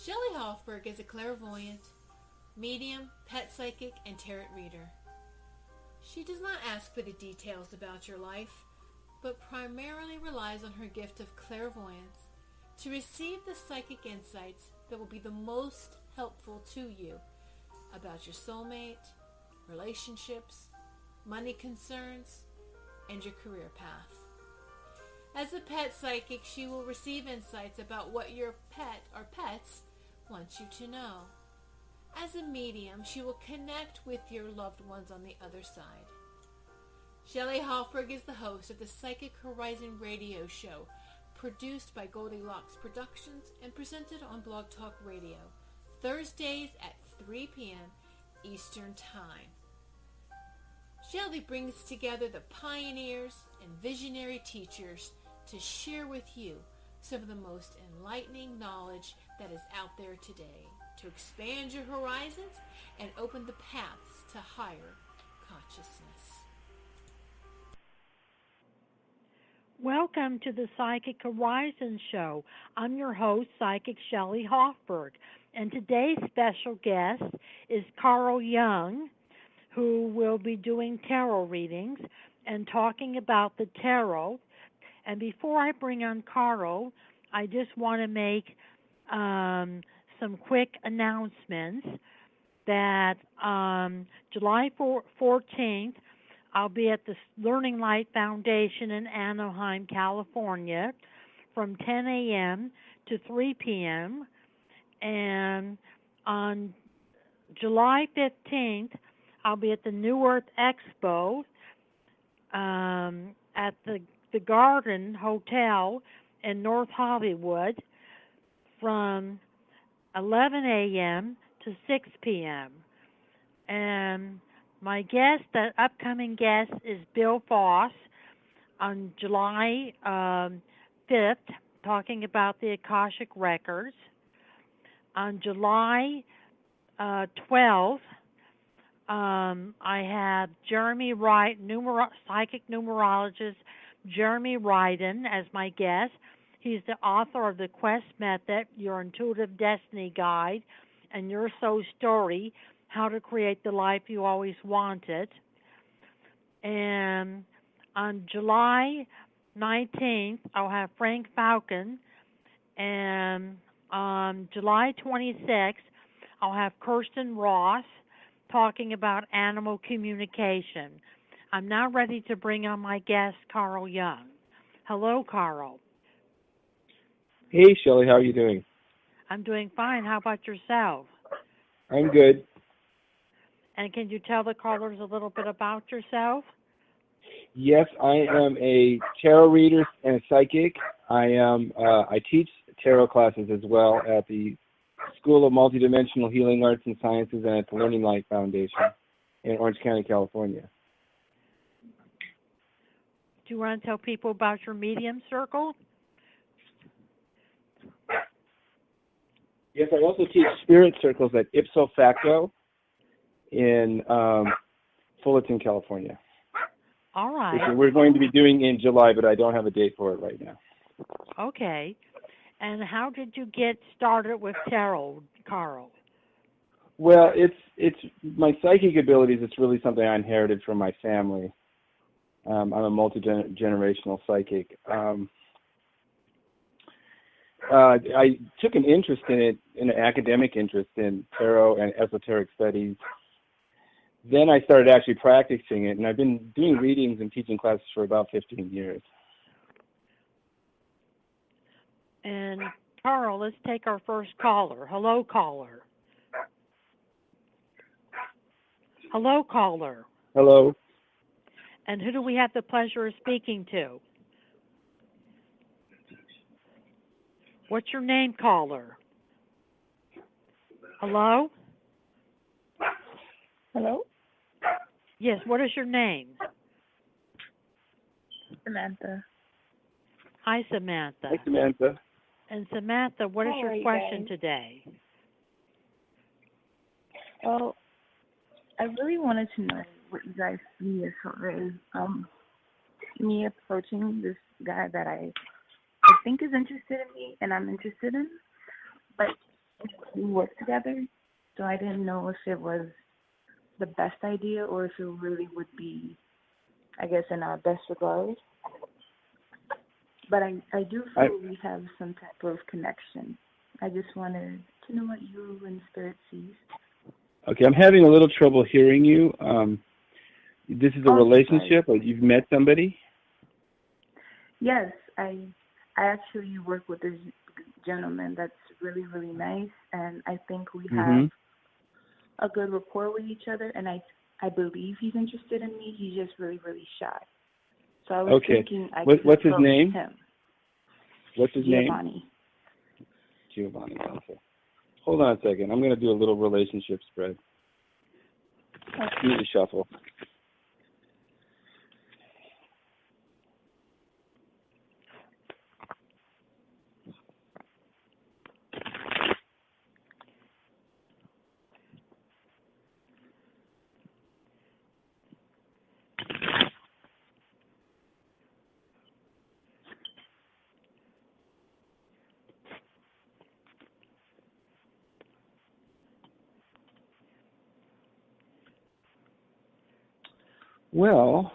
Shelley Hofberg is a clairvoyant, medium, pet psychic, and tarot reader. She does not ask for the details about your life, but primarily relies on her gift of clairvoyance to receive the psychic insights that will be the most helpful to you about your soulmate, relationships, money concerns, and your career path. As a pet psychic, she will receive insights about what your pet or pets want you to know. As a medium, she will connect with your loved ones on the other side. Shelley Hofberg is the host of the Psychic Horizon radio show, produced by Goldilocks Productions and presented on Blog Talk Radio, Thursdays at 3 p.m. Eastern Time. Shelley brings together the pioneers and visionary teachers to share with you some of the most enlightening knowledge that is out there today to expand your horizons and open the paths to higher consciousness. Welcome to the Psychic Horizon Show. I'm your host, Psychic Shelley Hofberg, and today's special guest is Carl Young, who will be doing tarot readings and talking about the tarot. And before I bring on Carl, I just want to make some quick announcements that July 14th, I'll be at the Learning Light Foundation in Anaheim, California, from 10 a.m. to 3 p.m. And on July 15th, I'll be at the New Earth Expo at the Garden Hotel in North Hollywood from 11 a.m. to 6 p.m. And my guest, the upcoming guest, is Bill Foss on July 5th, talking about the Akashic Records. On July 12th, I have Jeremy Wright, psychic numerologist Jeremy Ryden, as my guest. He's the author of The Quest Method, Your Intuitive Destiny Guide, and Your Soul Story, How to Create the Life You Always Wanted. And on July 19th, I'll have Frank Falcon. And on July 26th, I'll have Kirsten Ross talking about animal communication. I'm now ready to bring on my guest, Carl Young. Hello, Carl. Hey, Shelley, how are you doing? I'm doing fine. How about yourself? I'm good. And can you tell the callers a little bit about yourself? Yes, I am a tarot reader and a psychic. I teach tarot classes as well at the School of Multidimensional Healing Arts and Sciences and at the Learning Light Foundation in Orange County, California. Do you want to tell people about your medium circle? Yes, I also teach spirit circles at Ipso Facto in Fullerton, California. All right. Which we're going to be doing in July, but I don't have a date for it right now. Okay. And how did you get started with tarot, Carl? Well, it's my psychic abilities. It's really something I inherited from my family. I'm a multi-generational psychic. I took an interest in it, an academic interest in tarot and esoteric studies. Then I started actually practicing it, and I've been doing readings and teaching classes for about 15 years. And Carl, let's take our first caller. Hello, caller. Hello, caller. Hello. And who do we have the pleasure of speaking to? What's your name, caller? Hello? Hello? Yes, what is your name? Samantha. Hi, Samantha. Hi, Samantha. And Samantha, what is your question today? Well, I really wanted to know what you guys see as far as me approaching this guy that I think is interested in me and I'm interested in, but we work together. So I didn't know if it was the best idea or if it really would be, I guess, in our best regard. But I do feel we have some type of connection. I just wanted to know what you and Spirit sees. Okay, I'm having a little trouble hearing you. This is a relationship, or you've met somebody? Yes, I actually work with this gentleman that's really, really nice, and I think we have a good rapport with each other, and I believe he's interested in me. He's just really, really shy. So I was thinking I could What's his name? him. What's his Giovanni. name? Giovanni. Okay. Hold on a second. I'm going to do a little relationship spread. Need to shuffle. Well,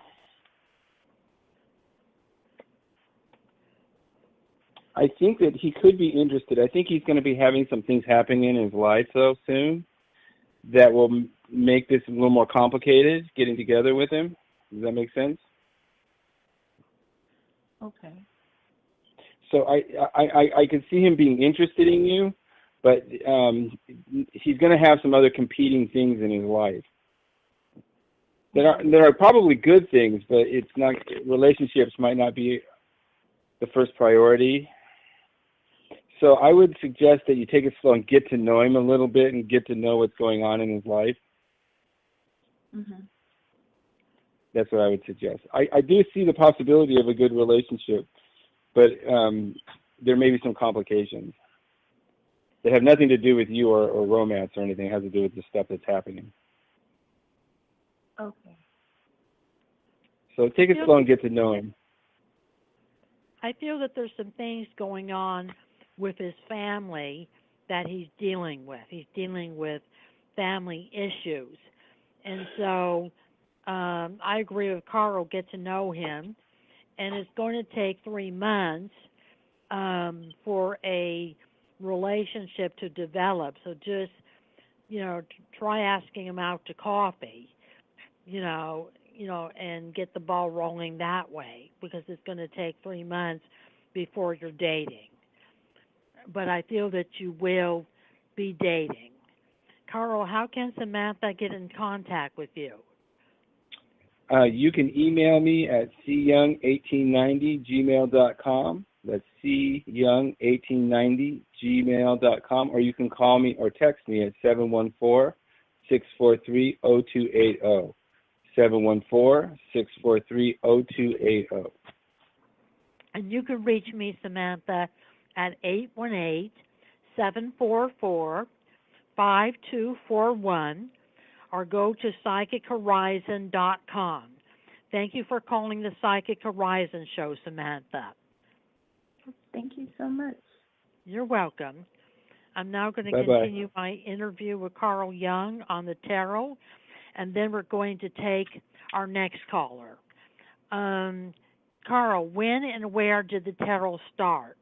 I think that he could be interested. I think he's going to be having some things happening in his life, though, soon that will make this a little more complicated, getting together with him. Does that make sense? Okay. So I can see him being interested in you, but he's going to have some other competing things in his life. There are probably good things, but it's not. Relationships might not be the first priority. So I would suggest that you take it slow and get to know him a little bit and get to know what's going on in his life. That's what I would suggest. I do see the possibility of a good relationship, but there may be some complications. They have nothing to do with you or romance or anything. It has to do with the stuff that's happening. Okay. So take it slow and get to know him. I feel that there's some things going on with his family that he's dealing with. He's dealing with family issues. And so I agree with Carl, get to know him. And it's going to take 3 months for a relationship to develop. So just, try asking him out to coffee, and get the ball rolling that way, because it's going to take 3 months before you're dating. But I feel that you will be dating. Carl, how can Samantha get in contact with you? You can email me at cyoung1890gmail.com. That's cyoung1890gmail.com. Or you can call me or text me at 714-643-0280. 714-643-0280. And you can reach me, Samantha, at 818-744-5241 or go to psychichorizon.com. Thank you for calling the Psychic Horizon Show, Samantha. Thank you so much. You're welcome. I'm now going to continue my interview with Carl Jung on the tarot, and then we're going to take our next caller. Carl, when and where did the tarot start?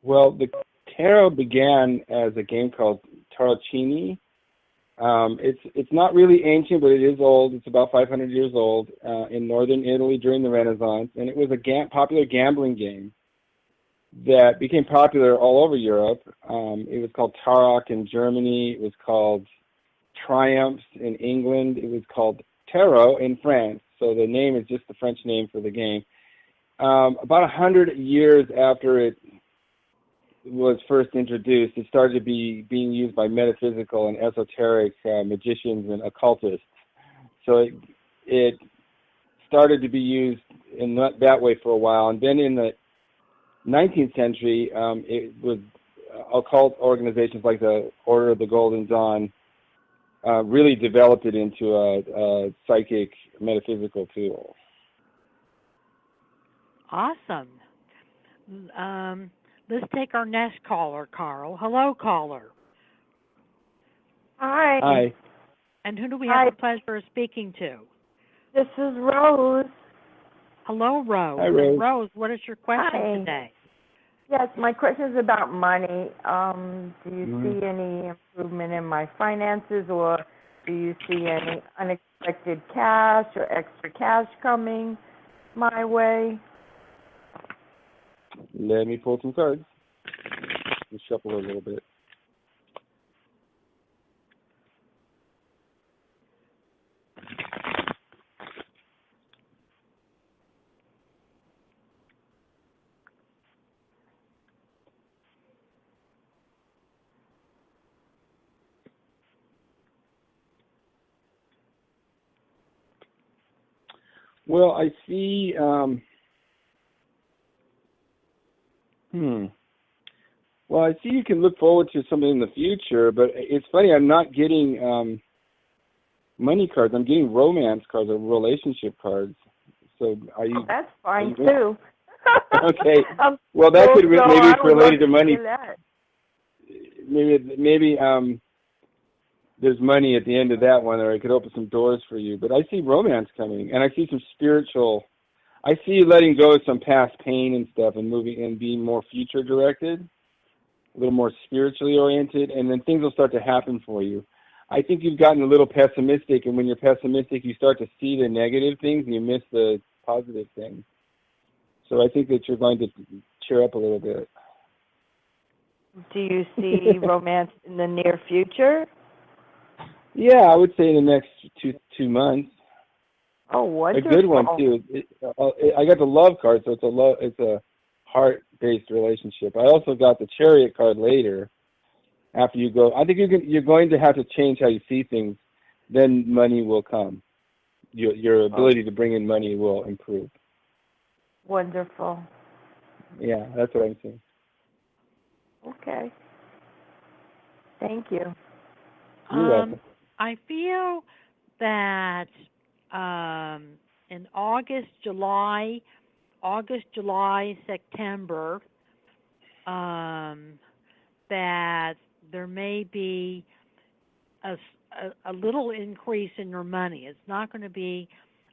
Well, the tarot began as a game called Tarocchini. It's not really ancient, but it is old. It's about 500 years old in northern Italy during the Renaissance, and it was a popular gambling game that became popular all over Europe. It was called Tarok in Germany. It was called Triumphs in England. It was called Tarot in France. So the name is just the French name for the game. About 100 years after it was first introduced, it started to be being used by metaphysical and esoteric magicians and occultists. So it started to be used in that way for a while. And then in the 19th century, it was occult organizations like the Order of the Golden Dawn really developed it into a psychic metaphysical tool. Awesome. Let's take our next caller, Carl. Hello, caller. Hi. Hi. And who do we have the pleasure of speaking to? This is Rose. Hello, Rose. Hi, Rose. And Rose, what is your question Hi. today? Yes, my question is about money. Do you see any improvement in my finances, or do you see any unexpected cash or extra cash coming my way? Let me pull some cards. Just shuffle a little bit. Well, I see. Well, I see you can look forward to something in the future, but it's funny. I'm not getting money cards. I'm getting romance cards or relationship cards. So are you? That's fine too. Okay. Well, that could maybe it's related to money. Maybe there's money at the end of that one, or it could open some doors for you. But I see romance coming, and I see some spiritual. I see you letting go of some past pain and stuff, and moving and being more future directed, a little more spiritually oriented, and then things will start to happen for you. I think you've gotten a little pessimistic, and when you're pessimistic, you start to see the negative things, and you miss the positive things. So I think that you're going to cheer up a little bit. Do you see romance in the near future? Yeah, I would say in the next two months. Oh, wonderful. A good one too. I got the love card, so it's a heart-based relationship. I also got the Chariot card later. After you go, I think you're going to have to change how you see things. Then money will come. Your ability to bring in money will improve. Wonderful. Yeah, that's what I'm saying. Okay. Thank you. You're welcome. I feel that in August, July, September, that there may be a little increase in your money. It's not going to be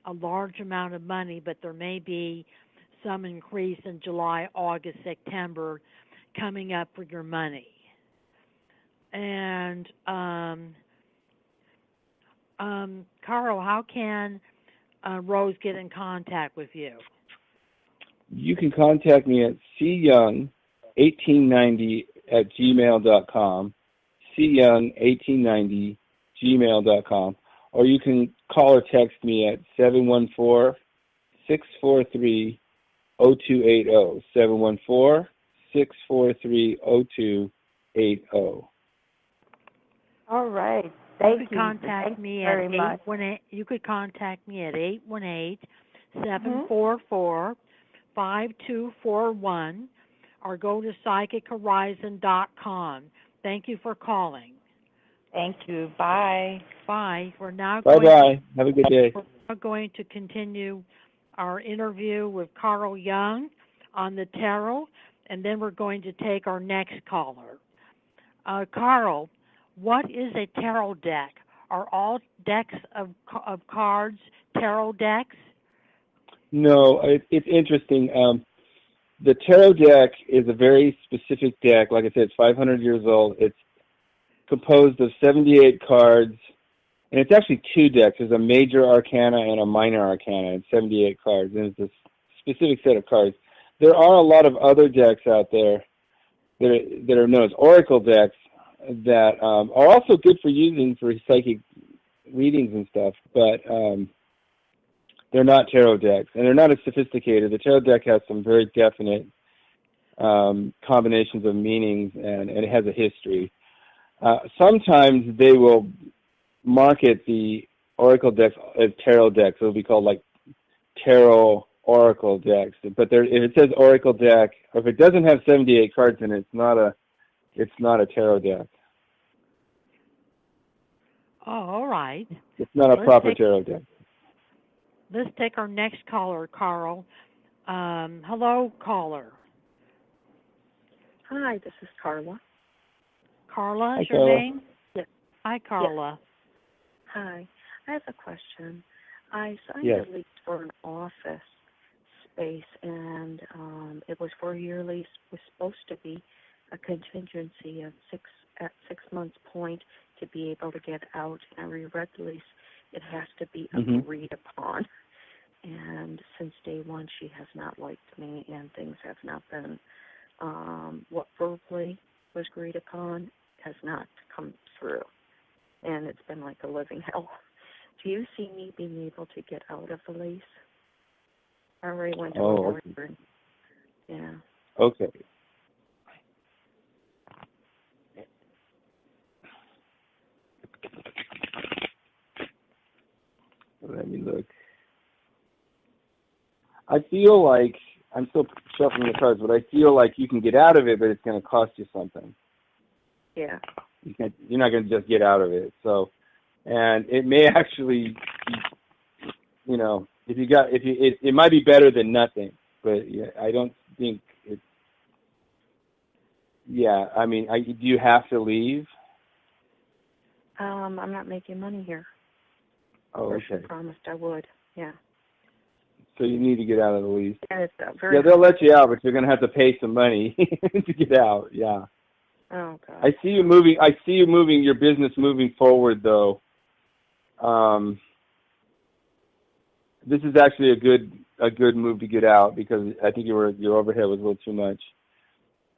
a large amount of money, but there may be some increase in July, August, September coming up for your money. And Carl, how can Rose get in contact with you? You can contact me at cyoung1890@gmail.com, cyoung1890@gmail.com, or you can call or text me at 714-643-0280, 714-643-0280. All right. Thank you. You could contact me at 818. You could contact me at 818-744-5241, or go to psychichorizon.com. Thank you for calling. Thank you. Bye. Bye. We're now Bye. Have a good day. We're now going to continue our interview with Carl Jung on the tarot, and then we're going to take our next caller. Carl, what is a tarot deck? Are all decks of cards tarot decks? No, it's interesting. The tarot deck is a very specific deck. Like I said, it's 500 years old. It's composed of 78 cards, and it's actually two decks. There's a major arcana and a minor arcana. It's 78 cards, and it's a specific set of cards. There are a lot of other decks out there that are known as oracle decks that are also good for using for psychic readings and stuff, but they're not tarot decks, and they're not as sophisticated. The tarot deck has some very definite combinations of meanings, and it has a history. Sometimes they will market the oracle decks as tarot decks. It'll be called like tarot oracle decks. But if it says oracle deck, or if it doesn't have 78 cards in it, it's not a tarot deck. Oh, all right. It's not a proper tarot deck. Let's take our next caller, Carl. Hello, caller. Hi, this is Carla. Carla Hi, is your Carla. name? Yes. Hi, Carla. Hi. I have a question. I signed Yes. a lease for an office space, and it was for a year lease. It was supposed to be a contingency of 6 months point to be able to get out. And I reread the lease. It has to be agreed upon. And since day one, she has not liked me, and things have not been what verbally was agreed upon has not come through. And it's been like a living hell. Do you see me being able to get out of the lease? I already went to a lawyer. Yeah. Okay. Let me look. I feel like, I'm still shuffling the cards, but I feel like you can get out of it, but it's going to cost you something. Yeah. You're not going to just get out of it. So, and it may actually, you know, it might be better than nothing, but yeah, I don't think it's, yeah, I mean, do you have to leave? I'm not making money here. Oh, Or okay. she promised I would. Yeah. So you need to get out of the lease. And it's very Yeah, they'll let you out, but you're going to have to pay some money to get out. Yeah. Oh God. I see you moving. Your business moving forward, though. This is actually a good move to get out because I think your overhead was a little too much.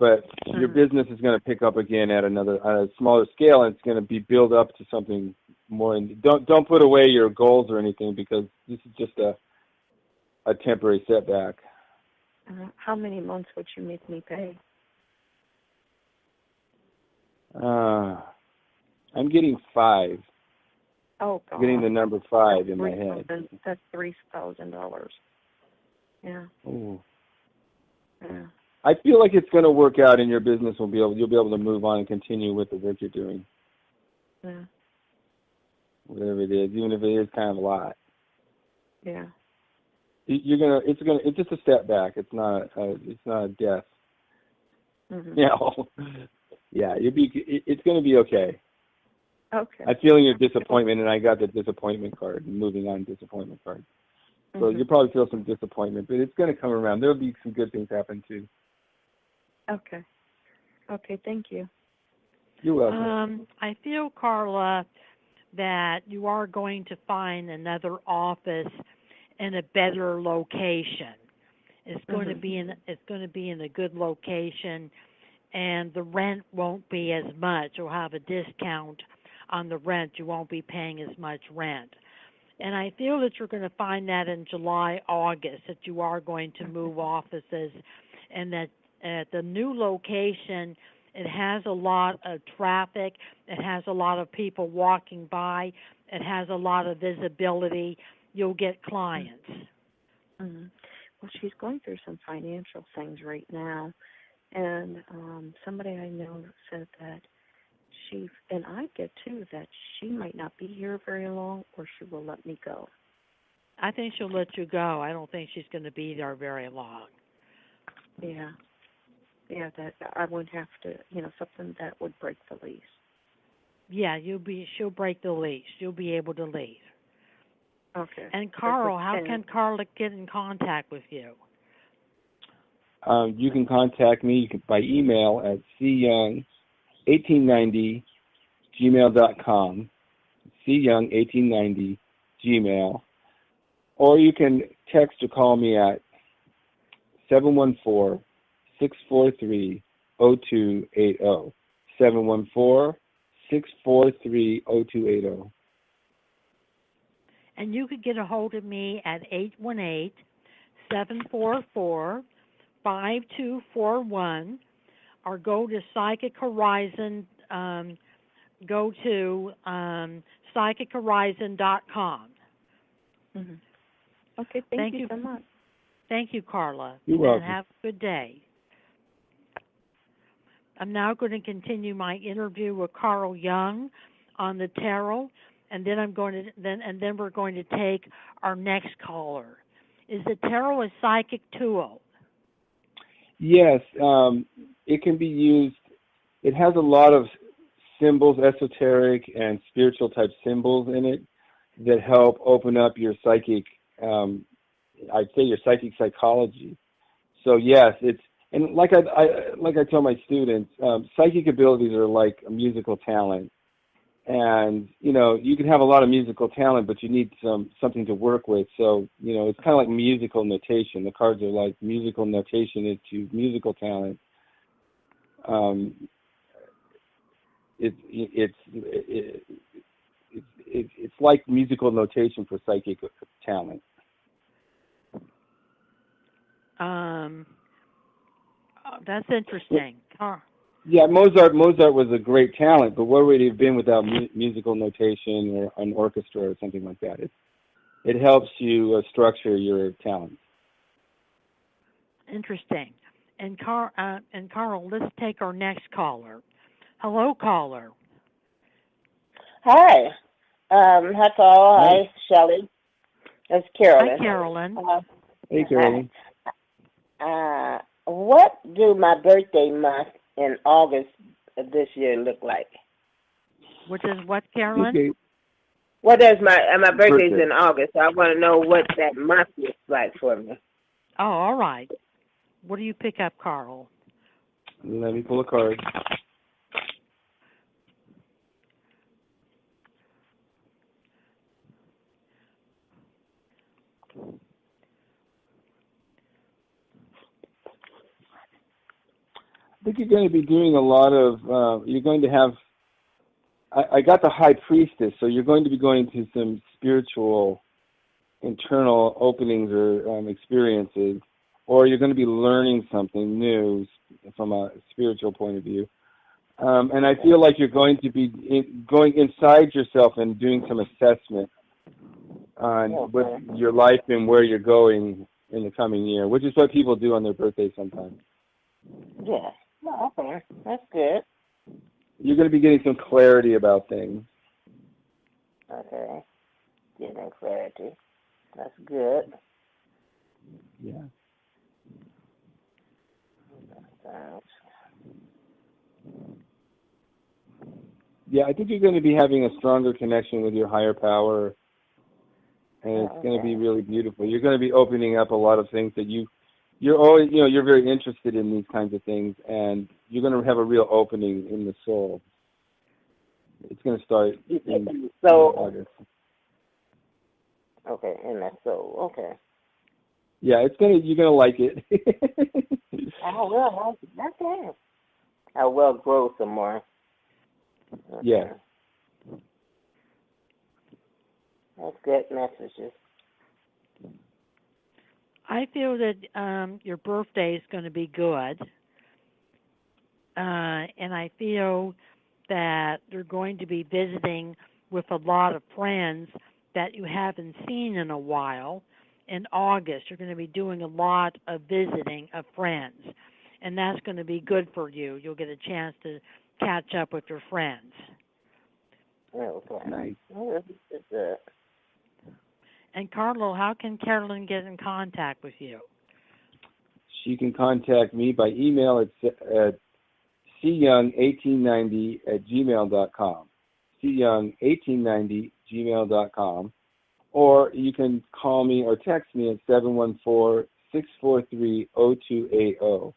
But your business is going to pick up again at a smaller scale, and it's going to be built up to something more. And don't put away your goals or anything because this is just a temporary setback. How many months would you make me pay? I'm getting 5. Oh God. I'm getting the number 5 in my head. That's $3,000. Yeah. Ooh. Yeah. I feel like it's going to work out, and your business you'll be able to move on and continue with the work you're doing. Yeah. Whatever it is, even if it is kind of a lot. Yeah. It's just a step back. It's not a death. Mm-hmm. You know. Yeah, it's going to be okay. Okay. I'm feeling your disappointment, and I got the disappointment card, moving on disappointment card. So you'll probably feel some disappointment, but it's going to come around. There'll be some good things happen too. Okay. Okay, thank you. You're welcome. I feel, Carla, that you are going to find another office in a better location. It's going to be in a good location, and the rent won't be as much. You'll have a discount on the rent. You won't be paying as much rent. And I feel that you're going to find that in July, August, that you are going to move offices, and that at the new location, it has a lot of traffic, it has a lot of people walking by, it has a lot of visibility. You'll get clients. Mm-hmm. Well, she's going through some financial things right now, and somebody I know said that and I get too, that she might not be here very long, or she will let me go. I think she'll let you go. I don't think she's going to be there very long. Yeah. Yeah, that I wouldn't have to, something that would break the lease. Yeah, she'll break the lease. You'll be able to leave. Okay. And Carl, how can Carla get in contact with you? You can contact me by email at cyoung1890gmail.com, cyoung1890gmail, or you can text or call me at 714-643-0280, 714-643-0280. And you could get a hold of me at 818-744-5241, or go to Psychic Horizon, go to psychichorizon.com. Mm-hmm. Okay, thank you so much. Thank you, Carla. You're welcome. And have a good day. I'm now going to continue my interview with Carl Jung on the tarot, and then we're going to take our next caller. Is the tarot a psychic tool? Yes. it can be used. It has a lot of symbols, esoteric and spiritual type symbols in it that help open up your psychic, I'd say your psychic psychology. So yes, and like I tell my students, psychic abilities are like a musical talent. And, you can have a lot of musical talent, but you need something to work with. So, it's kind of like musical notation. The cards are like musical notation to musical talent. It's like musical notation for psychic talent. That's interesting. Yeah, Mozart was a great talent, but where would he have been without musical notation or an orchestra or something like that? It helps you structure your talent. Interesting. And Carl, let's take our next caller. Hello, caller. Hi. Hi, Carl. Hi, Shelley. That's Carolyn. Hi, Carolyn. Hey, Carolyn. What do my birthday month in August of this year look like? Which is what, Carolyn? Okay. What does my birthday's in August? So I want to know what that month looks like for me. Oh, all right. What do you pick up, Carl? Let me pull a card. I think you're going to be doing a lot of, you're going to have, I got the High Priestess, so you're going to be going to some spiritual internal openings or experiences, or you're going to be learning something new from a spiritual point of view. And I feel like you're going to be going inside yourself and doing some assessment on with your life and where you're going in the coming year, which is what people do on their birthday sometimes. Yeah. Okay. That's good. You're going to be getting some clarity about things. Okay. Getting clarity. That's good. Yeah. Yeah, I think you're going to be having a stronger connection with your higher power, and it's going to be really beautiful. You're going to be opening up a lot of things that you're always, you're very interested in these kinds of things, and you're going to have a real opening in the soul. It's going to start in August. Okay, in that soul. Okay. Yeah, you're going to like it. I will. Okay. I will grow some more. Okay. Yeah. That's good messages. I feel that your birthday is going to be good, and I feel that you're going to be visiting with a lot of friends that you haven't seen in a while. In August, you're going to be doing a lot of visiting of friends, and that's going to be good for you. You'll get a chance to catch up with your friends. Okay. Nice. That's good. And Carlo, how can Carolyn get in contact with you? She can contact me by email at cyoung1890@gmail.com. cyoung1890@gmail.com. Or you can call me or text me at 714-643-0280.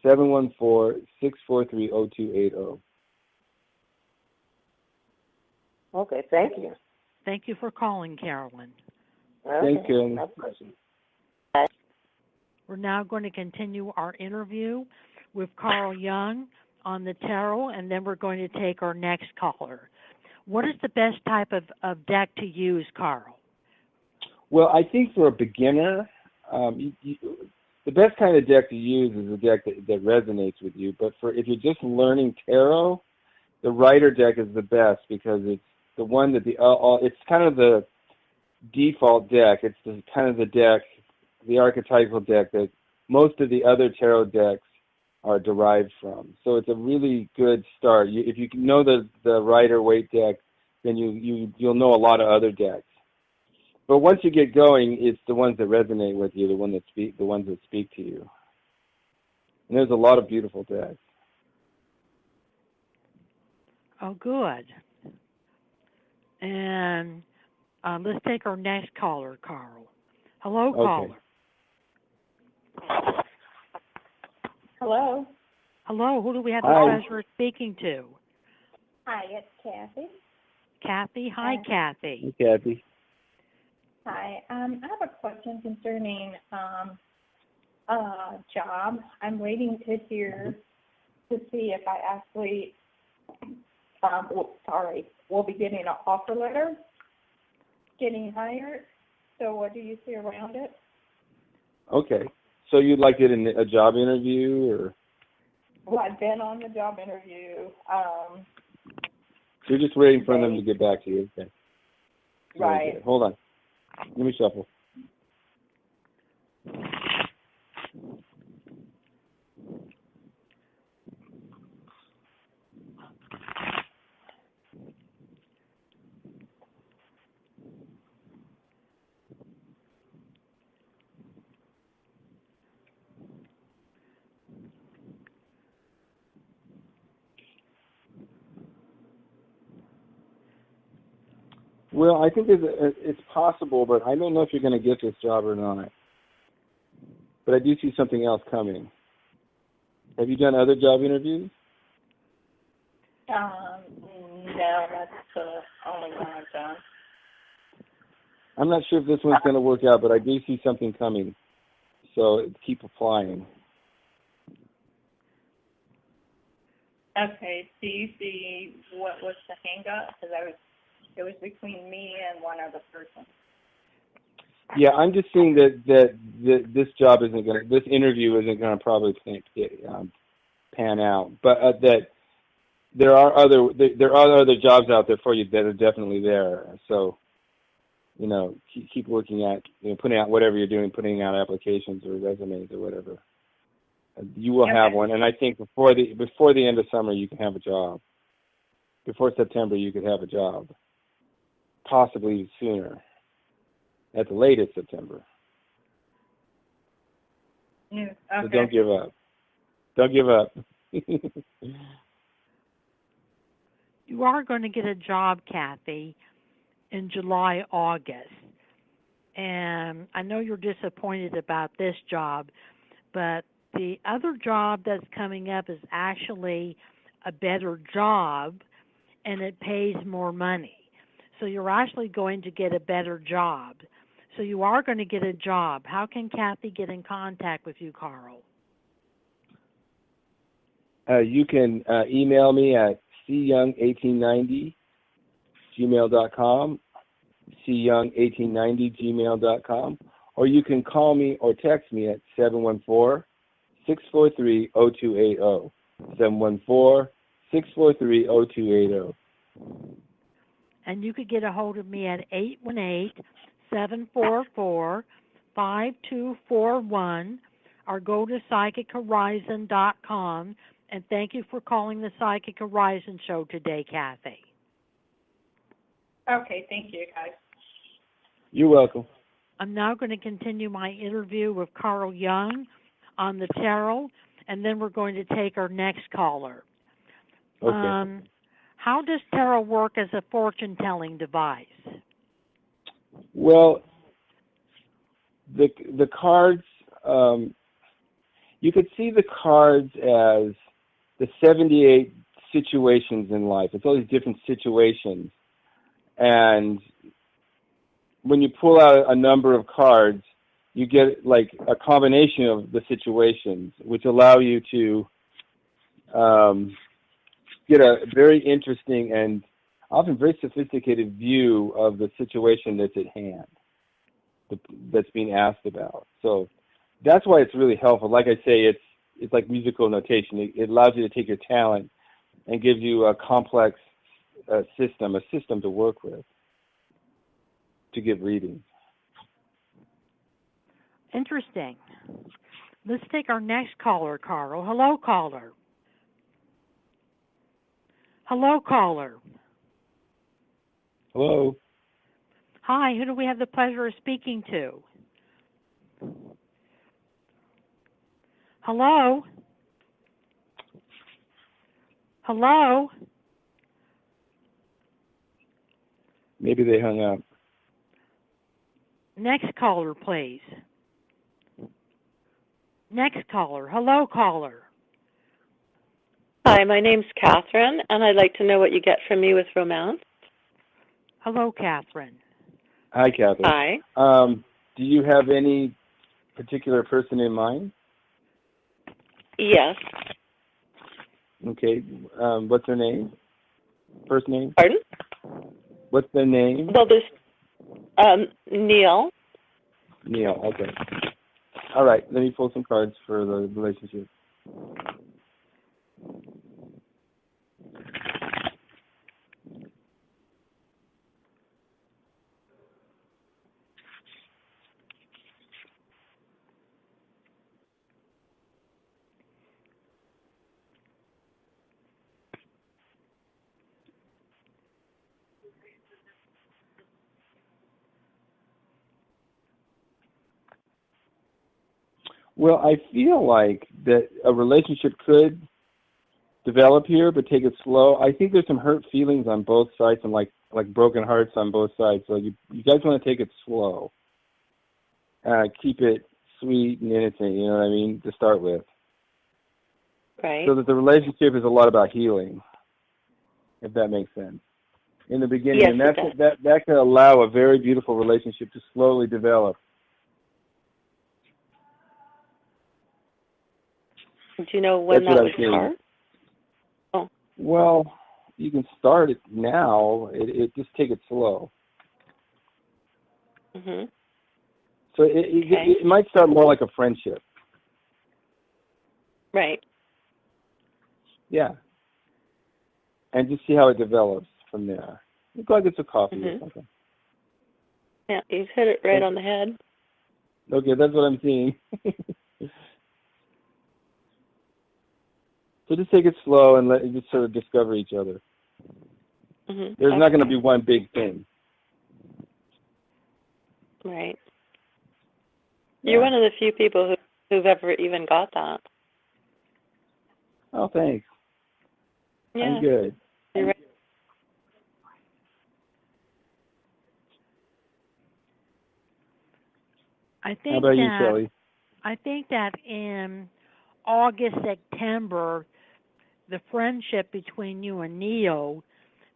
714-643-0280. Okay, thank you. Thank you for calling, Carolyn. Okay. Thank you. No question. We're now going to continue our interview with Carl Jung on the tarot, and then we're going to take our next caller. What is the best type of deck to use, Carl? Well, I think for a beginner, the best kind of deck to use is a deck that resonates with you. But if you're just learning tarot, the Rider deck is the best because it's the one that it's kind of the default deck. It's kind of the deck, the archetypal deck that most of the other tarot decks are derived from. So it's a really good start. If you know the Rider Waite deck, then you'll know a lot of other decks. But once you get going, it's the ones that resonate with you, the ones that speak to you. And there's a lot of beautiful decks. Oh, good. And let's take our next caller, Carl. Hello, caller. Hello. Hello, who do we have the pleasure of speaking to? Hi, it's Kathy. Kathy? Hi, Kathy. Hey, Kathy. Hi. I have a question concerning a job. I'm waiting to hear to see if I actually, will be getting an offer letter, getting hired. So what do you see around it? Okay. So you'd like it in a job interview, or? Well, I've been on the job interview. You're just waiting for them to get back to you. Okay. Right. Okay. Hold on. Let me shuffle. Well, I think it's possible, but I don't know if you're going to get this job or not. But I do see something else coming. Have you done other job interviews? No, that's the only one I've done. I'm not sure if this one's going to work out, but I do see something coming. So keep applying. Okay. Do you see what was the hang-up? Because it was between me and one other person. Yeah, I'm just seeing that this job isn't going to, this interview isn't going to probably pan out, but that there are other jobs out there for you that are definitely there. So, keep working at, putting out whatever you're doing, putting out applications or resumes or whatever. You will have one, and I think before the end of summer you can have a job. Before September you could have a job, possibly sooner. At the latest September. Yeah, okay. So don't give up. Don't give up. You are going to get a job, Kathy, in July, August. And I know you're disappointed about this job, but the other job that's coming up is actually a better job, and it pays more money. So you're actually going to get a better job. So you are going to get a job. How can Kathy get in contact with you, Carl? You can email me at cyoung1890@gmail.com, cyoung1890@gmail.com, or you can call me or text me at 714-643-0280, 714-643-0280. And you could get a hold of me at 818-744-5241 or go to psychichorizon.com. And thank you for calling the Psychic Horizon Show today, Kathy. Okay, thank you, guys. You're welcome. I'm now going to continue my interview with Carl Jung on the tarot, and then we're going to take our next caller. Okay. How does tarot work as a fortune-telling device? Well, the cards, you could see the cards as the 78 situations in life. It's all these different situations. And when you pull out a number of cards, you get like a combination of the situations, which allow you to get a very interesting and often very sophisticated view of the situation that's at hand, that's being asked about. So that's why it's really helpful. Like I say, it's like musical notation. It allows you to take your talent and gives you a complex system to work with, to give readings. Interesting. Let's take our next caller, Carl. Hello, caller. Hello, caller. Hello. Hi, who do we have the pleasure of speaking to? Hello? Hello? Maybe they hung up. Next caller, please. Next caller. Hello, caller. Hi, my name's Catherine, and I'd like to know what you get from me with romance. Hello, Catherine. Hi, Catherine. Hi. Do you have any particular person in mind? Yes. Okay. What's their name? First name? Pardon? What's their name? Well, there's Neil. Neil, okay. All right, let me pull some cards for the relationship. Well, I feel like that a relationship could develop here, but take it slow. I think there's some hurt feelings on both sides and like broken hearts on both sides. So you guys want to take it slow. Keep it sweet and innocent, you know what I mean, to start with. Right. So that the relationship is a lot about healing, if that makes sense. In the beginning, yes, and that could allow a very beautiful relationship to slowly develop. Do you know when That's that what would start? Oh. Well, you can start it now. It just take it slow. Mhm. So it might start more like a friendship. Right. Yeah. And just see how it develops from there. Go out and get some coffee or something. Yeah, you've hit it right on the head. Okay, that's what I'm seeing. So just take it slow and let you just sort of discover each other. There's not going to be one big thing. Right. Yeah. You're one of the few people who've ever even got that. Oh, thanks. Yeah. I'm good. You're right. How about you, Shelley? I think that in August, September, the friendship between you and Neil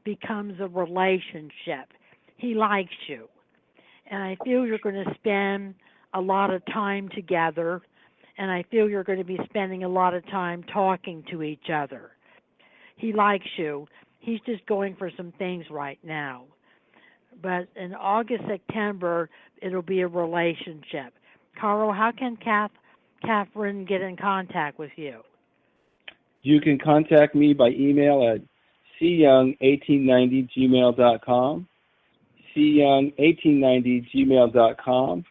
becomes a relationship. He likes you. And I feel you're going to spend a lot of time together, and I feel you're going to be spending a lot of time talking to each other. He likes you. He's just going for some things right now. But in August, September, it'll be a relationship. Carl, how can Catherine get in contact with you? You can contact me by email at cyoung1890gmail.com, cyoung1890gmail.com,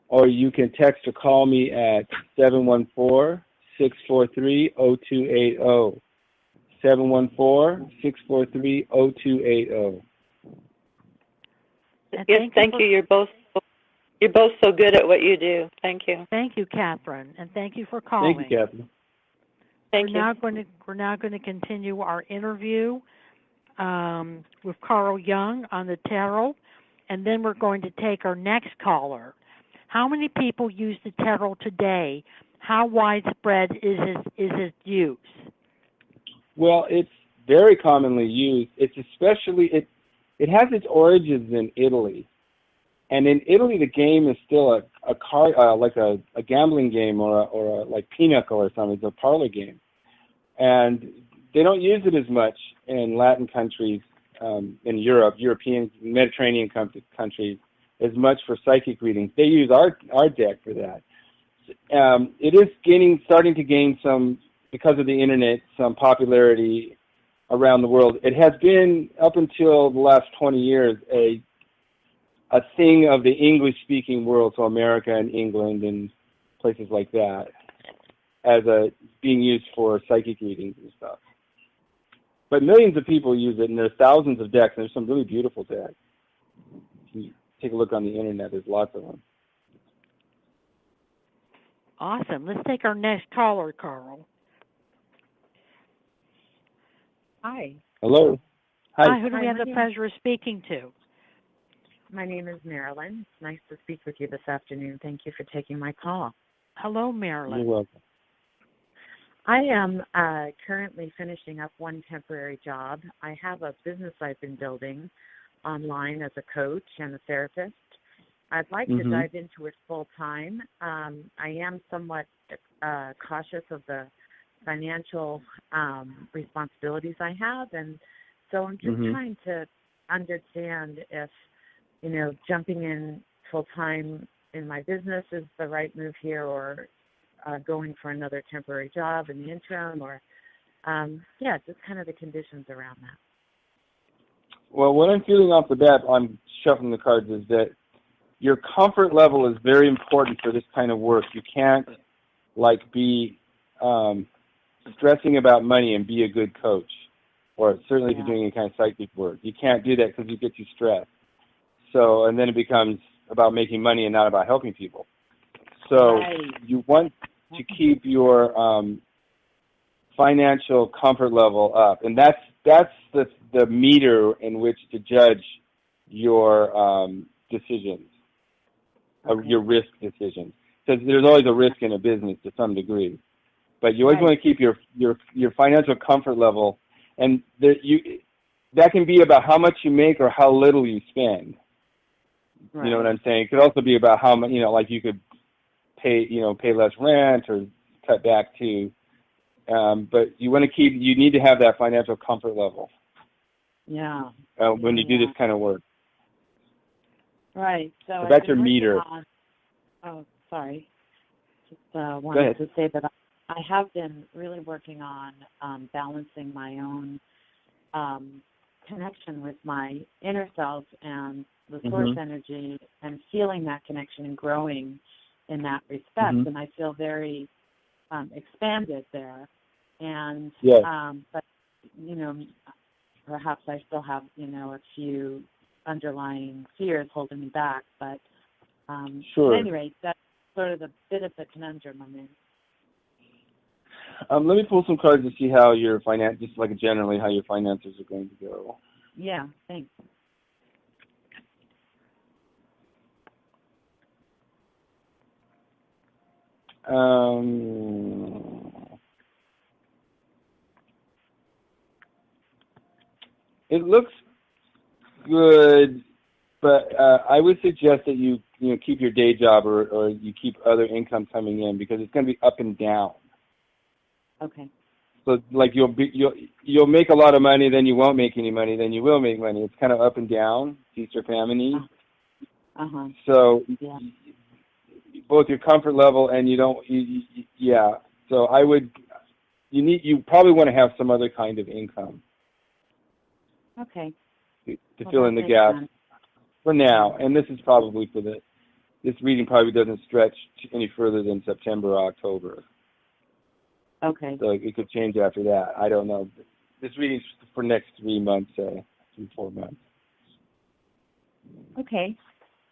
or you can text or call me at 714-643-0280, 714-643-0280. Yes, thank you. You're both so good at what you do. Thank you. Thank you, Catherine, and thank you for calling. Thank you, Catherine. Thank you. We're now going to continue our interview with Carl Jung on the tarot, and then we're going to take our next caller. How many people use the tarot today? How widespread is its use? Well, it's very commonly used. It's especially it has its origins in Italy, and in Italy the game is still a card like a gambling game or a like pinochle or something. It's a parlor game, and they don't use it as much in Latin countries, in European Mediterranean countries, as much for psychic readings. They use our deck for that. It is starting to gain some, because of the internet, some popularity around the world. It has been, up until the last 20 years, a thing of the English-speaking world, so America and England and places like that, as being used for psychic readings and stuff. But millions of people use it, and there's thousands of decks, and there's some really beautiful decks. You take a look on the internet, there's lots of them. Awesome. Let's take our next caller, Carl. Hi. Hello. Hi. Who do we have the pleasure of speaking to? My name is Marilyn. It's nice to speak with you this afternoon. Thank you for taking my call. Hello, Marilyn. You're welcome. I am currently finishing up one temporary job. I have a business I've been building online as a coach and a therapist. I'd like to dive into it full time. I am somewhat cautious of the financial responsibilities I have, and so I'm just trying to understand if, jumping in full time in my business is the right move here, or going for another temporary job in the interim, or just kind of the conditions around that. Well, what I'm feeling off the bat, I'm shuffling the cards, is that your comfort level is very important for this kind of work. You can't be stressing about money and be a good coach, or certainly if you're doing any kind of psychic work. You can't do that because you get you stressed. So, and then it becomes about making money and not about helping people. So you want to keep your financial comfort level up, and that's the meter in which to judge your decisions, your risk decisions. Because there's always a risk in a business to some degree, but you always want to keep your financial comfort level, and that can be about how much you make or how little you spend. Right. You know what I'm saying? It could also be about how much, you could pay less rent or cut back too. But you need to have that financial comfort level. Yeah. When you do this kind of work. Right. So that's your meter. Sorry. Just wanted to say that I have been really working on balancing my own connection with my inner self and the source energy, and feeling that connection and growing in that respect. And I feel very expanded there. And but perhaps I still have a few underlying fears holding me back. But sure. At any rate, that's sort of the bit of the conundrum I'm in. Let me pull some cards to see how your generally how your finances are going to go. Yeah, thanks. It looks good, but I would suggest that you keep your day job or you keep other income coming in, because it's going to be up and down. Okay. So you'll make a lot of money, then you won't make any money, then you will make money. It's kind of up and down, feast or famine. So both your comfort level and So you probably want to have some other kind of income. Okay. To fill in the gaps for now, and this is probably this reading probably doesn't stretch any further than September or October. Okay. So it could change after that. I don't know. This reading's for next 3 months, 3-4 months. Okay.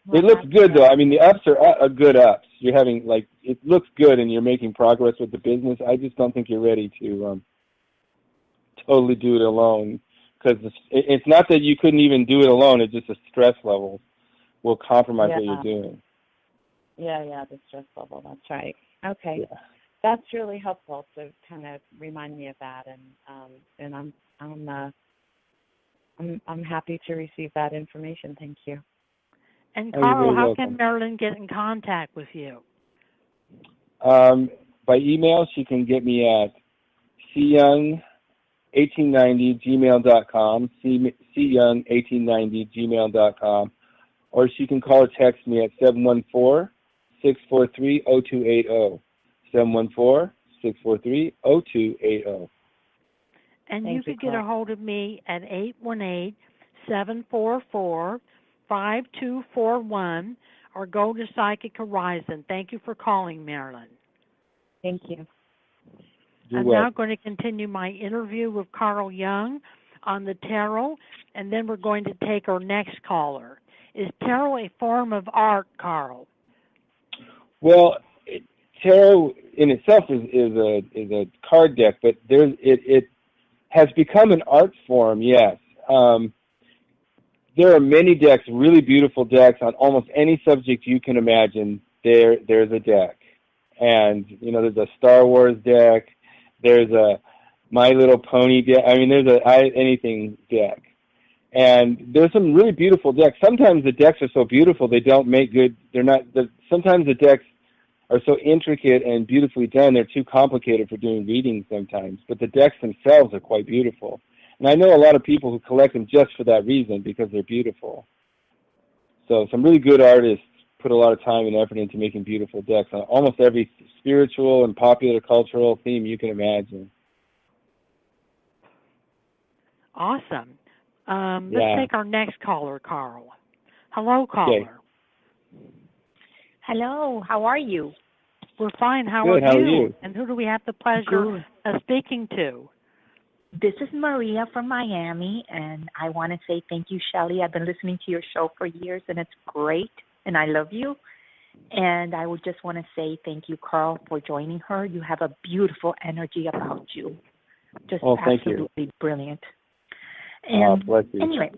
Well, it looks good though. I mean, the ups are good ups. You're having it looks good, and you're making progress with the business. I just don't think you're ready to totally do it alone, because it's not that you couldn't even do it alone. It's just the stress level will compromise what you're doing. Yeah, the stress level. That's right. Okay. Yeah. That's really helpful to kind of remind me of that, and I'm happy to receive that information. Thank you. And Carl, how can Marilyn get in contact with you? By email, she can get me at cyoung1890@gmail.com, cyoung1890@gmail.com, or she can call or text me at 714-643-0280. 714-643-0280. And you could get a hold of me at 818-744-5241, or go to Psychic Horizon. Thank you for calling, Marilyn. Thank you. I'm now going to continue my interview with Carl Jung on the tarot, and then we're going to take our next caller. Is tarot a form of art, Carl? Well, tarot in itself is a card deck, but has become an art form, yes. There are many decks, really beautiful decks on almost any subject you can imagine. There's a deck. And, you know, there's a Star Wars deck. There's a My Little Pony deck. I mean, there's a anything deck. And there's some really beautiful decks. Sometimes the decks are so beautiful they don't make good. Sometimes the decks are so intricate and beautifully done, they're too complicated for doing readings sometimes. But the decks themselves are quite beautiful. And I know a lot of people who collect them just for that reason, because they're beautiful. So some really good artists put a lot of time and effort into making beautiful decks on almost every spiritual and popular cultural theme you can imagine. Awesome. Let's take our next caller, Carl. Hello, caller. Okay. Hello, how are you? We're fine. How Good. are How you? are you? And who do we have the pleasure of speaking to? This is Maria from Miami, and I want to say thank you, Shelley. I've been listening to your show for years, and it's great, and I love you. And I would just want to say thank you, Carl, for joining her. You have a beautiful energy about you. Just thank absolutely you. Brilliant. And bless you. Anyway,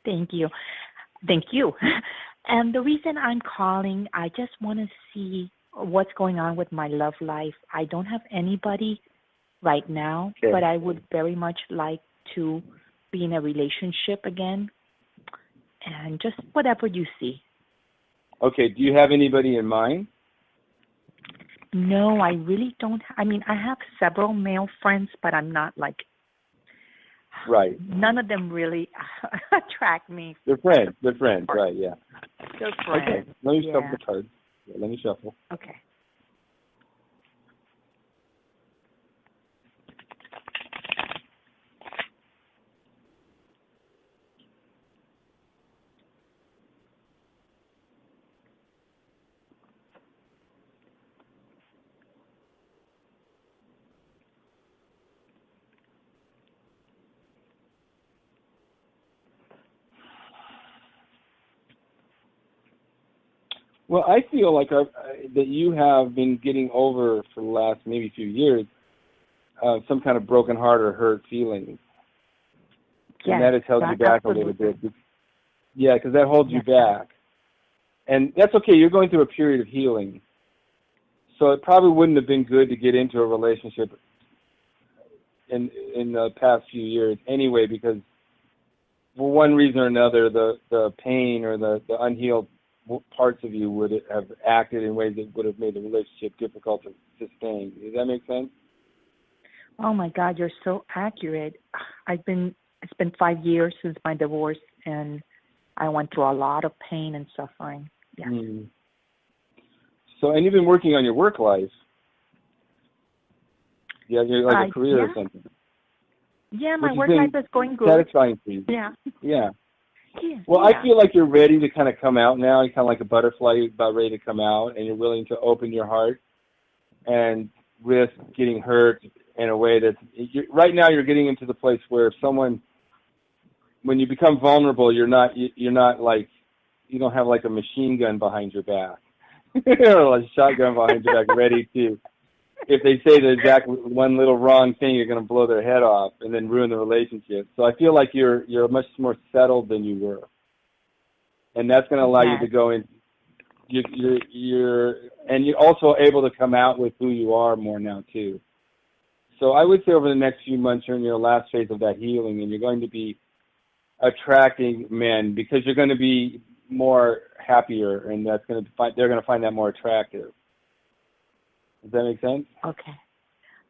thank you. Thank you. And the reason I'm calling, I just want to see what's going on with my love life. I don't have anybody right now, but I would very much like to be in a relationship again, and just whatever you see. Okay, do you have anybody in mind? No, I really don't. I mean, I have several male friends, but I'm not like... Right. None of them really attract me. They're friends. They're friends, right, yeah. They're friends. Okay, let me shuffle the cards. Yeah, let me shuffle. Okay. Well, I feel like that you have been getting over for the last maybe few years some kind of broken heart or hurt feelings. Yes, and that has held you back absolutely. a little bit. Yeah, because that holds you back. And that's okay. You're going through a period of healing. So it probably wouldn't have been good to get into a relationship in the past few years anyway, because for one reason or another, the pain or the unhealed parts of you would have acted in ways that would have made the relationship difficult to sustain. Does that make sense? Oh my God, you're so accurate. It's been 5 years since my divorce, and I went through a lot of pain and suffering. Yeah. Mm. So, and you've been working on your work life. Yeah, you're like a career or something. Yeah, my work life is going good. Satisfying for you. Yeah. Yeah. Well, I feel like you're ready to kind of come out now. You're kind of like a butterfly, you're about ready to come out, and you're willing to open your heart and risk getting hurt in a way that right now you're getting into the place where when you become vulnerable, you're not like, you don't have like a machine gun behind your back or a shotgun behind your back ready to, if they say the exact one little wrong thing, you're going to blow their head off and then ruin the relationship. So I feel like you're much more settled than you were, and that's going to allow you to go in. You're also able to come out with who you are more now too. So I would say over the next few months you're in your last phase of that healing, and you're going to be attracting men because you're going to be more happier, and they're going to find that more attractive. Does that make sense? Okay.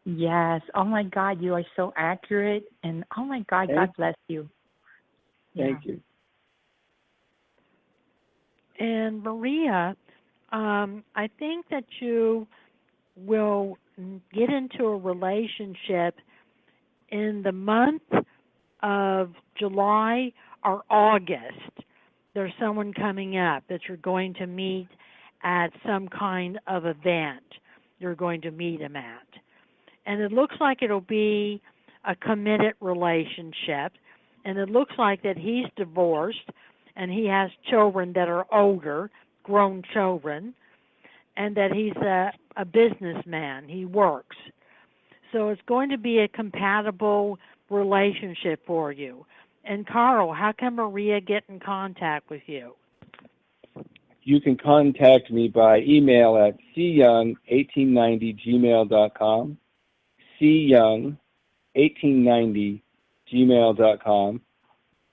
Yes. Oh my God, you are so accurate, and oh my God, God bless you. Thank you. And Maria, I think that you will get into a relationship in the month of July or August. There's someone coming up that you're going to meet at some kind of event. You're going to meet him at. And it looks like it'll be a committed relationship. And it looks like that he's divorced and he has children that are older, grown children, and that he's a businessman. He works. So it's going to be a compatible relationship for you. And Carl, how can Maria get in contact with you? You can contact me by email at cyoung1890gmail.com, cyoung1890gmail.com,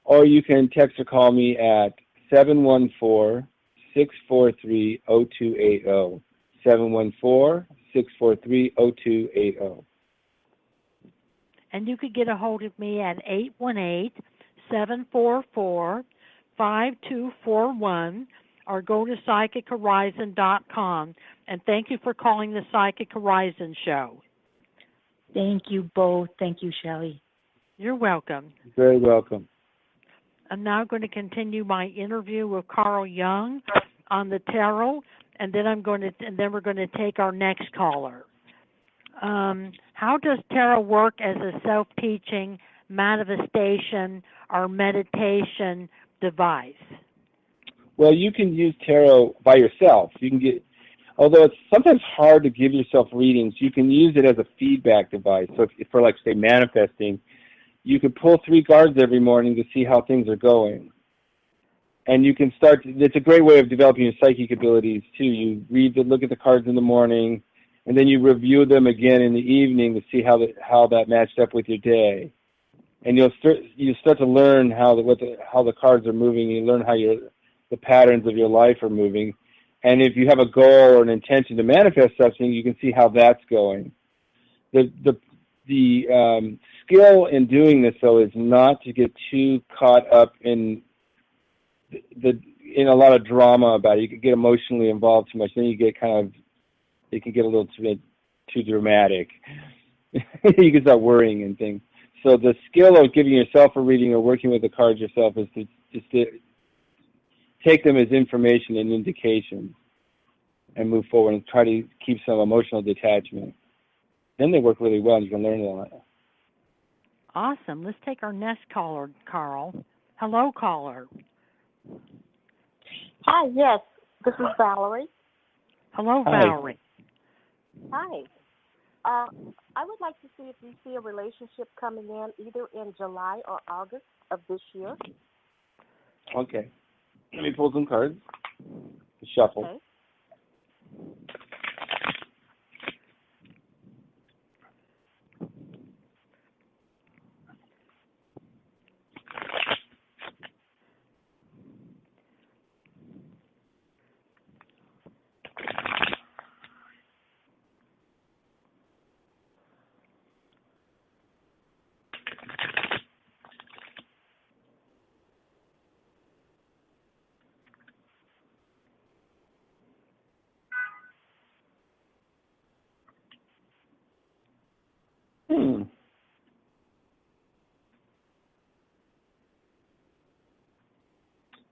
or you can text or call me at 714-643-0280, 714-643-0280. And you could get a hold of me at 818-744-5241 or go to psychichorizon.com. And thank you for calling the Psychic Horizon Show. Thank you both. Thank you, Shelley. You're welcome. Very welcome. I'm now going to continue my interview with Carl Jung on the tarot, and then we're going to take our next caller. How does tarot work as a self-teaching manifestation or meditation device? Well, you can use tarot by yourself. You can although it's sometimes hard to give yourself readings, you can use it as a feedback device. So if for, like, say, manifesting, you could pull 3 cards every morning to see how things are going. And you can start, it's a great way of developing your psychic abilities, too. You look at the cards in the morning, and then you review them again in the evening to see how that matched up with your day. And you start to learn how the cards are moving. You learn how the patterns of your life are moving. And if you have a goal or an intention to manifest something, you can see how that's going. The skill in doing this, though, is not to get too caught up in a lot of drama about it. You could get emotionally involved too much. Then it can get a little too dramatic. You can start worrying and things. So the skill of giving yourself a reading or working with the cards yourself is to just take them as information and indication and move forward and try to keep some emotional detachment. Then they work really well and you can learn a lot. Awesome. Let's take our next caller, Carl. Hello, caller. Hi, yes. This is Valerie. Hello, Hi. Valerie. Hi. I would like to see if you see a relationship coming in either in July or August of this year. Okay. Let me pull some cards. Shuffle. Okay.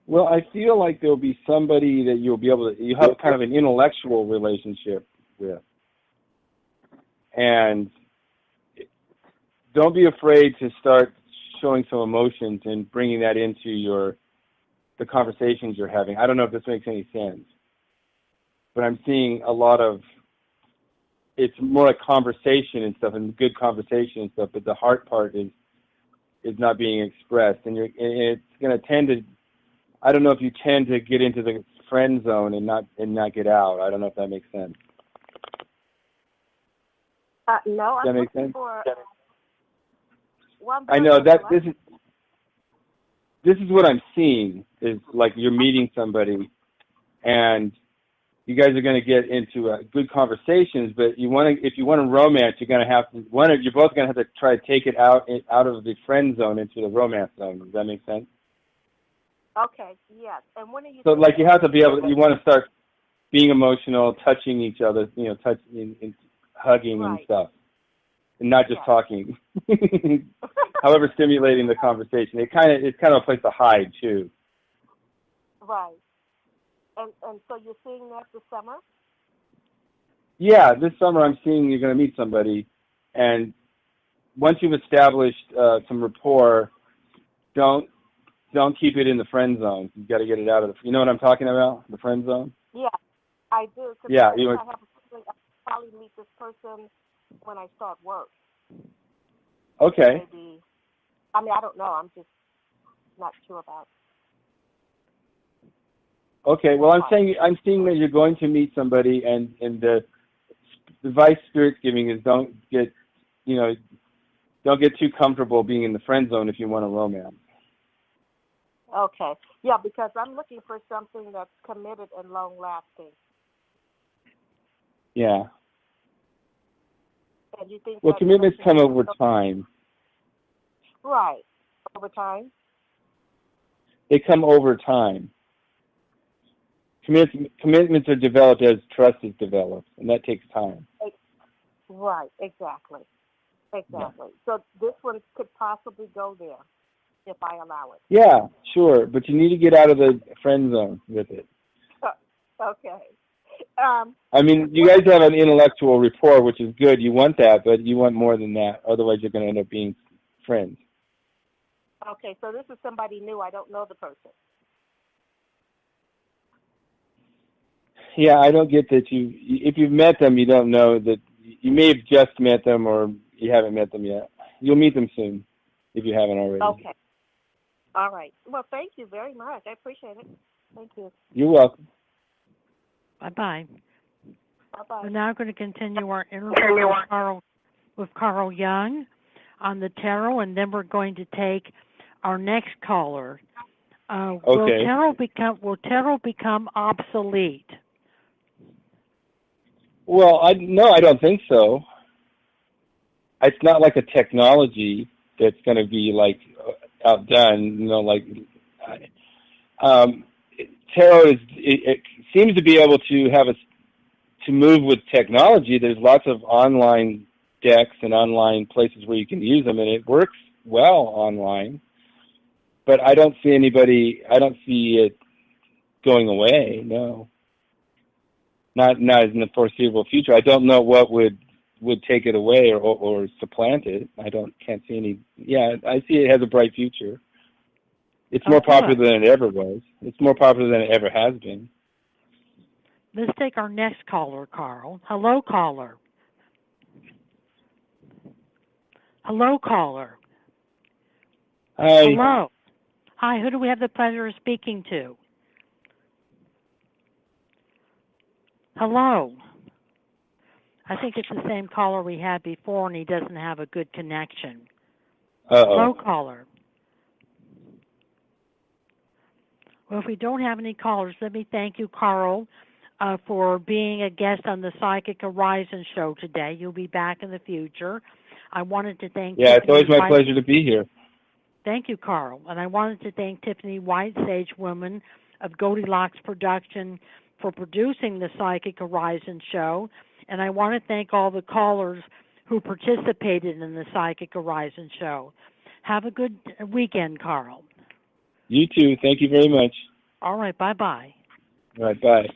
Well, I feel like there'll be somebody that you have kind of an intellectual relationship with. And don't be afraid to start showing some emotions and bringing that into the conversations you're having. I don't know if this makes any sense, but I'm seeing a lot of, it's more like conversation and stuff, and good conversation and stuff, but the heart part is not being expressed. And it's going to tend to, I don't know if you tend to get into the friend zone and not get out. I don't know if that makes sense. No, Does that I'm make looking sense? for. I know that this is what I'm seeing is like you're meeting somebody, and you guys are going to get into good conversations. But if you want to romance, you're going to have to you're both going to have to try to take it out of the friend zone into the romance zone. Does that make sense? Okay, yes. And when are you? So like you have to be able. You want to start being emotional, touching each other, touching and hugging and stuff, and not just talking. However, stimulating the conversation. It's kind of a place to hide too. Right. And so you're seeing that this summer? Yeah, this summer I'm seeing you're going to meet somebody, and once you've established some rapport, don't keep it in the friend zone. You've got to get it out of you know what I'm talking about? The friend zone? Yeah, I do. Yeah. I have a feeling I'll probably meet this person when I start work. Okay. Maybe, I mean, I don't know. I'm just not sure about. Okay. Well, I'm seeing that you're going to meet somebody, and the advice Spirit's giving is don't get too comfortable being in the friend zone if you want a romance. Okay. Yeah, because I'm looking for something that's committed and long-lasting. Yeah. And you think Well, that commitments come over time. Right. Over time? They come over time. Commitments are developed as trust is developed, and that takes time. Right, exactly. Exactly. So this one could possibly go there if I allow it. Yeah, sure, but you need to get out of the friend zone with it. Okay. I mean, you guys have an intellectual rapport, which is good. You want that, but you want more than that. Otherwise, you're going to end up being friends. Okay, so this is somebody new. I don't know the person. Yeah, I don't get that if you've met them, you don't know that you may have just met them or you haven't met them yet. You'll meet them soon if you haven't already. Okay. All right. Well, thank you very much. I appreciate it. Thank you. You're welcome. Bye-bye. Bye-bye. We're now going to continue our interview with Carl Young on the tarot, and then we're going to take our next caller. Okay. Will tarot become obsolete? Well, no, I don't think so. It's not like a technology that's going to be like outdone. Tarot it seems to be able to to move with technology. There's lots of online decks and online places where you can use them, and it works well online. But I don't see it going away. No, not in the foreseeable future. I don't know what would take it away or supplant it. Can't see any. Yeah, I see it has a bright future. It's more popular than it ever was. It's more popular than it ever has been. Let's take our next caller, Carl. Hello, caller. Hello, caller. Hi. Hello. Hi, who do we have the pleasure of speaking to? Hello. I think it's the same caller we had before, and he doesn't have a good connection. Hello, caller. Well, if we don't have any callers, let me thank you, Carl, for being a guest on the Psychic Horizon show today. You'll be back in the future. I wanted to thank Tiffany it's always my White. pleasure to be here. Thank you, Carl. And I wanted to thank Tiffany White, Sage Woman of Goldilocks Production, for producing the Psychic Horizon show. And I want to thank all the callers who participated in the Psychic Horizon show. Have a good weekend, Carl. You too. Thank you very much. All right. Bye-bye. All right. Bye.